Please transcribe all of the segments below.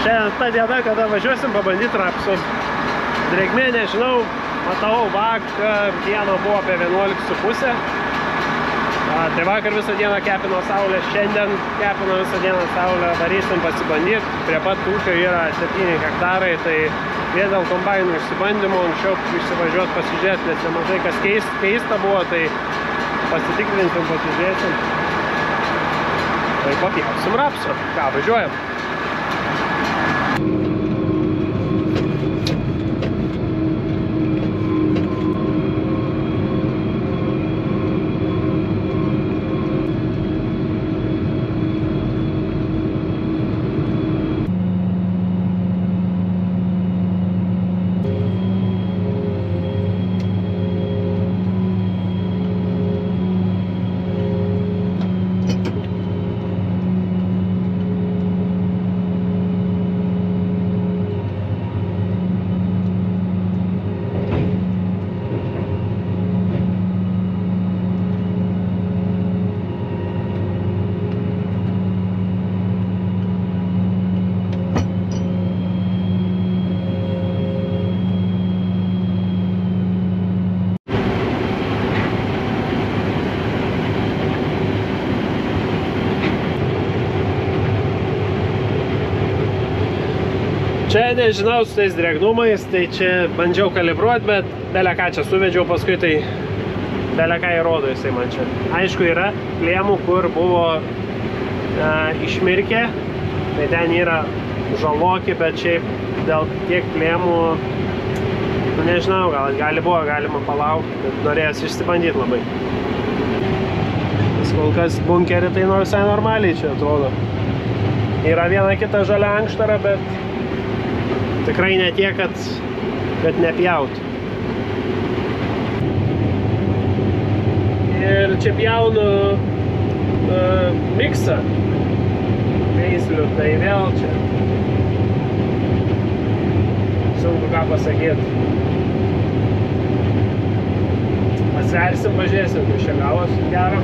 Šiandien ta diena, kada važiuosim pabandyti rapsų. Drėgmė nežinau, matau, vakar dieną buvo apie 11,5. Tai vakar visą dieną kepino saulę, šiandien kepino visą dieną saulę, varysim pasibandyti. Prie pat ūkio yra 7 hektarai, tai vien dėl kombainų išsibandymų anksčiau išsivažiuoti pasižiūrėti, nes nemažai kas keista buvo, tai pasitikrinsim, pasižiūrėsim. Tai papjausim rapsų. Ką, važiuojam? Čia nežinau su tais drėgnumais, tai čia bandžiau kalibruoti, bet beleką čia suvedžiau, paskui tai beleką įrodo jisai man čia. Aišku, yra plėmų, kur buvo išmirkę, tai ten yra žaloki, bet šiaip dėl tiek plėmų, nu nežinau, gal galima palaukti, bet norėjęs išsibandyti labai. Nes kol kas bunkerį tai visai normaliai čia atrodo. Yra viena kita žalia ankštara, bet tikrai ne tiek, kad nepjaut. Ir čia pjaunu miksą veislių, tai vėl čia sunku ką pasakyti. Pasversim, pažiūrėsim, kai čia gavos gero.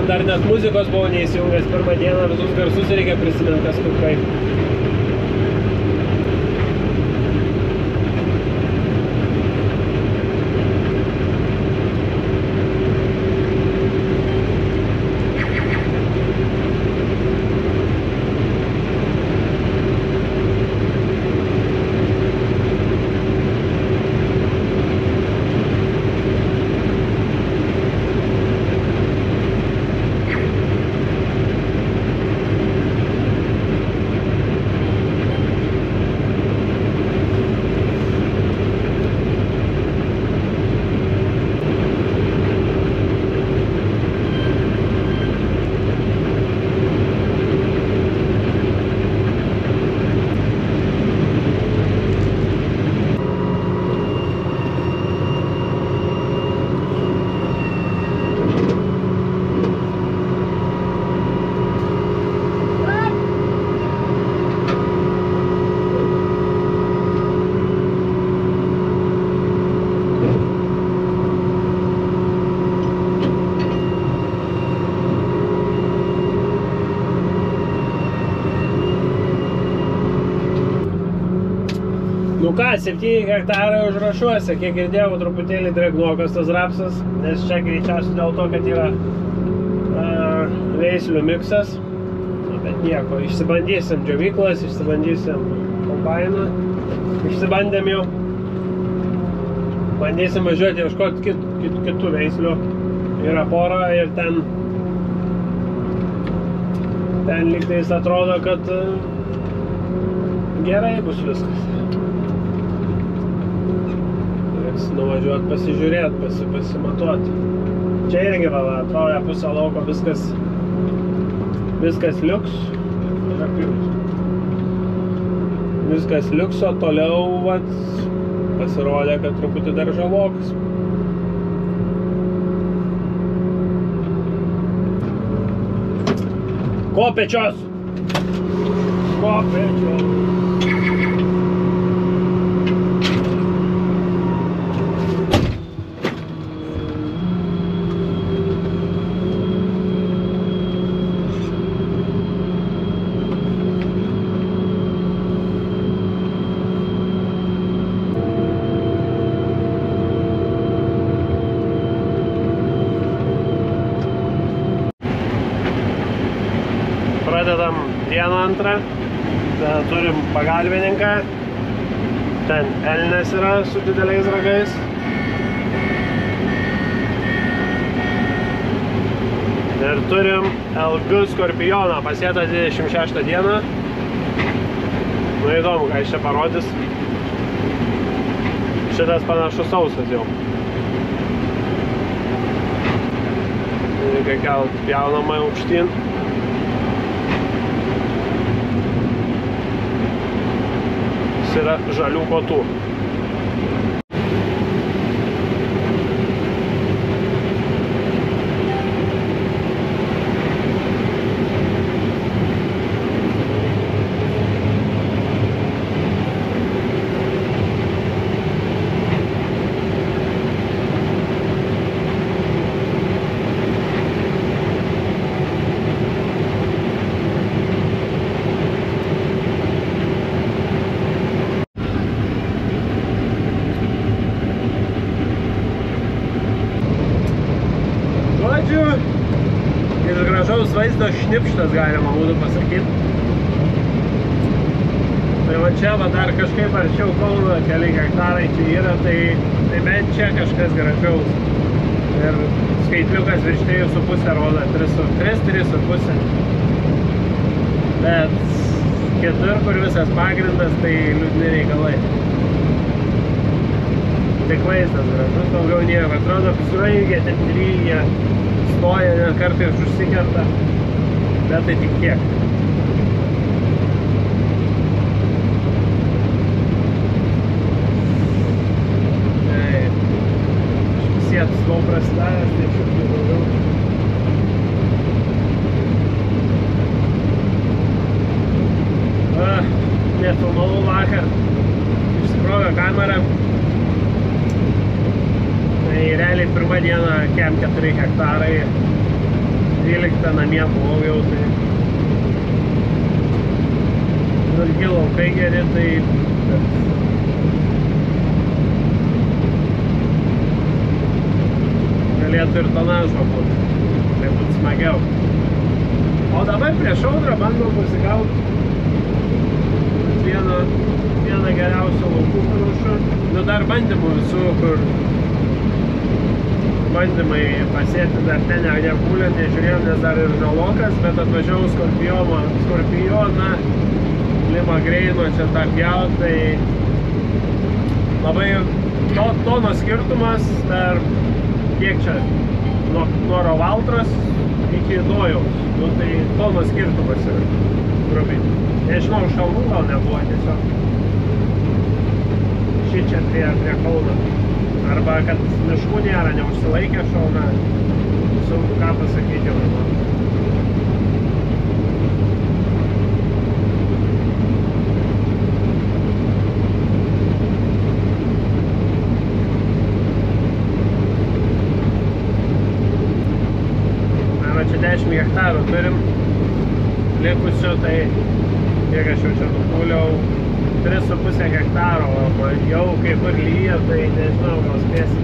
Dar net muzikos buvau neįsijungęs pirmą dieną, visus garsus reikia prisiminti, kas kur kaip. Nu ką, 7 hektarai užrašuose, kiek girdėjau, truputėlį drėgnokas tas rapsas, nes čia greičiausiai dėl to, kad yra veislių miksas. Bet nieko, išsibandysim džiovyklas, išsibandysim kombainą, išsibandėm jau. Bandysim važiuoti, ieškoti kitų veislių. Yra pora ir ten lygtais atrodo, kad gerai bus viskas. Nuvažiuoti, pasižiūrėti, pasimatuoti. Čia irgi atrodo pusę lauko viskas liuks. Viskas liuks, o toliau pasirodė, kad truputį dar žalokas. Ko pečios? Ko? pečiu. Pradedam dieną antrą, turim pagalbininką, ten elnės yra su dideliais ragais. Ir turim LG Skorpioną, pasėtą 26 dieną. Nu įdomu, ką jis čia parodys. Šitas panašus sausas jau. Reikia kelt pjaunamą aukštyn. Yra žalių kotų. Iš gražaus vaizdo šnipštas galima būtų pasakyti. Tai va čia va dar kažkaip arčiau Kauno keli hektarai čia yra, tai bent čia kažkas gražaus. Ir skaitliukas virš 3,5 rodo, 3,5. Bet kitur, kur visas pagrindas, tai liūdni reikalai. Tik vaizdas gražus, daugiau nieko. Atrodo, suraigė, ten lygia. Stoja, net kartais užsikerta, bet tai tik tiek. Sėtus buvau prasidavęs, tai šiuklių daugiau. Nefilmavau vakar, išsikrovė kamerą. Tai realiai pirmą dieną kem 4 hektarai, 12 namie buvau jau, tai ilgi laukai geri, tai galėtų ir tonažo būti, tai būtų smagiau. O dabar prieš audrą bandau pasigauti vieną geriausių laukų panašu. Nu dar bandymų visų, kur bandymai pasėti dar ten negulė, nežiūrėjom, nes dar ir žalokas, bet atvažiavau Skorpioną, Lima Greino čia tą pjaut, tai labai tono skirtumas tarp kiek čia, nuo Rovaltros iki Dojaus, nu tai tono skirtumas yra, grubiai. Nežinau, šalnų gal nebuvo tiesiog. Šičia prie Kauno. Arba kad miškų nėra, neužsilaikė šalna. Sunku ką pasakyti jau. Va čia 10 hektarų turim likusių, tai kiek aš jau čia nukūliau 3,5 hektaro, jau kai kur lyja, tai nežinau, gal spėsim.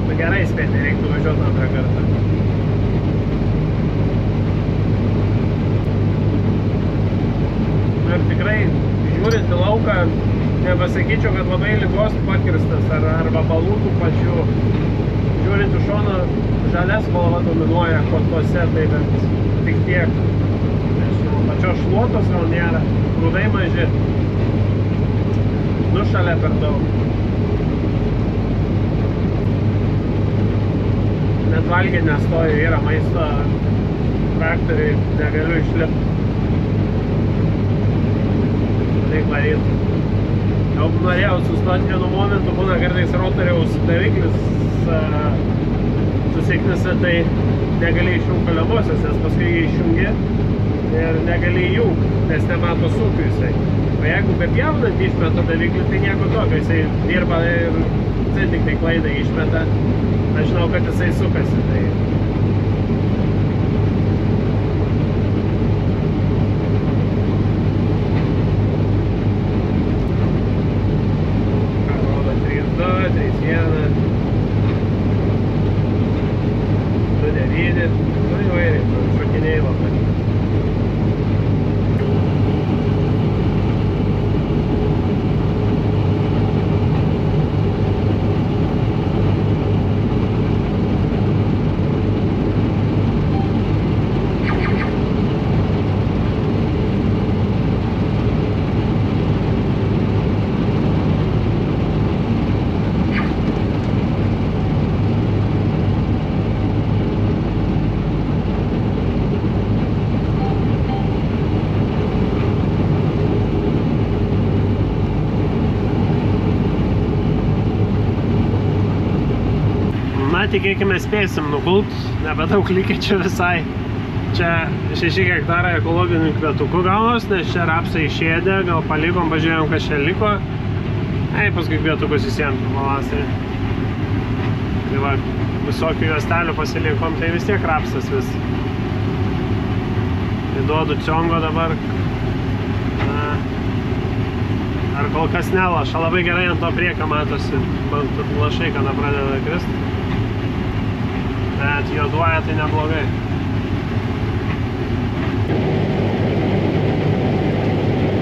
Nu gerai spėti, reiktų važiuoti antrą kartą. Ir tikrai, žiūrint į lauką, nepasakyčiau, kad labai ligos pakirstas arba balūtų pačių. Žiūrint į šoną, žalia spalva dominuoja kotose, tai bet tik tiek. Nežinau, pačios šluotos gal nėra. Grūdai maži, nušalia per daug. Net valgyti nestoju, yra maisto traktoriai, negaliu išlipti. Reik varyti. Jau norėjau sustoti vienu momentu, būna kartais rotoriaus daviklis susiknisa, tai negali išjungti kaliamosios, nes paskui jį išjungi, ir negali įjungti, nes nemato sūkių jisai. O jeigu be pjaunant išmeta daviklį, tai nieko tokio, jisai dirba ir tik tai klaidą išmeta. Aš žinau, kad jisai sukasi. Tai... Rodo 3.2, 3.1, 2.9, nu įvairiai, šokinėjai labai. Na, tikėkime spėsim nukult, nebedaug likę čia visai. Čia 6 hektarai ekologinių kvietukų gaunos, nes čia rapsai išėdė, gal palikom, pažiūrėjom, kas čia liko. Paskui kvietukus įsientum pavasarį. Tai va, visokių juostelių pasilikom, tai vis tiek rapsas vis. Įduodu ciongo dabar. Ar kol kas nelaša, labai gerai ant to priekio matosi, lašai kada pradeda krist. Bet juoduoja tai neblogai.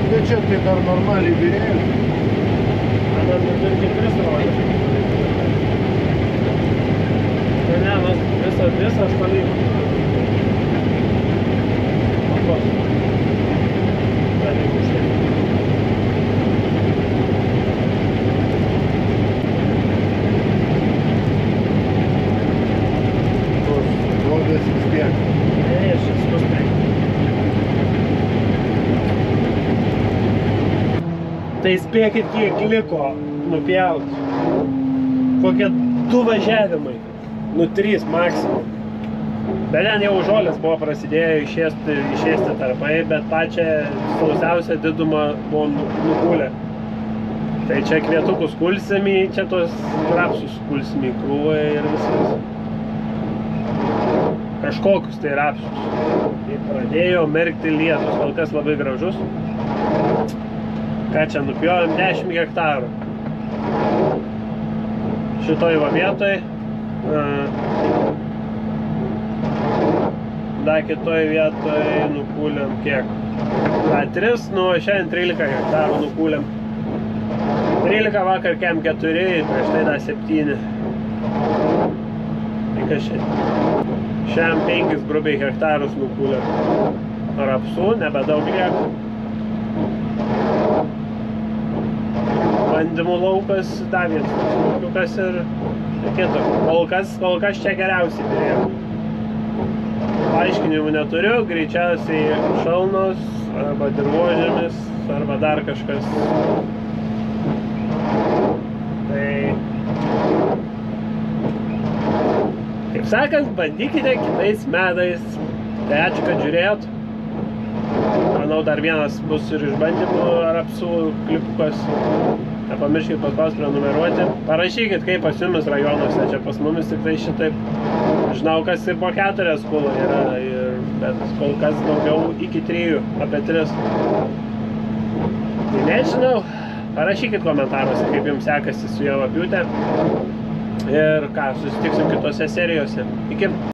Bet čia tai dar normaliai birėjo. Ar dar irgi 3 rodė? Ne, visas palygo. Apos. Palygo štai. Tai spėkit, kiek liko nupjauti. Kokie 2 važiavimai. 3 maksimum. Bet ten jau žolės buvo prasidėjo išėsti tarpai, bet pačią sausiausią didumą buvo nukūlę. Tai čia kvietukus kulsimi, čia tos rapsus kulsimi krūvai ir viskas. Kažkokius tai rapsus. Tai pradėjo merkti lietus, kol kas labai gražus. Ką čia nupjovėm? 10 hektarų. Šitoj va vietoj. Dar kitoj vietoj nukūlėm kiek? 3, nu šiandien 13 hektarų nukūlėm. 13 vakar kem 4, prieš tai dar 7. Tai kas šiandien? Šiandien 5 grubiai hektarus nukūlėm. Rapsų, nebedaug lieka. Bandymų laukas, dar vienas smulkiukas ir kito. Kol kas čia geriausiai turėjau. Paaiškinimų neturiu, greičiausiai šalnos, arba dirvožemis, arba dar kažkas. Tai... Kaip sakant, bandykite kitais metais. Tai ačiū, kad žiūrėjot. Manau, dar vienas bus ir išbandymų rapsų klipukas. Nepamirškit paspausti prenumeruoti. Parašykit, kaip pas jumis rajonuose, čia pas mumis tik tai šitaip. Žinau, kas ir po 4 kūlo yra, bet kol kas daugiau iki 3, apie 3. Tai nežinau, parašykit komentaruose, kaip jums sekasi su javapjūte. Ir ką, susitiksim kitose serijose. Iki.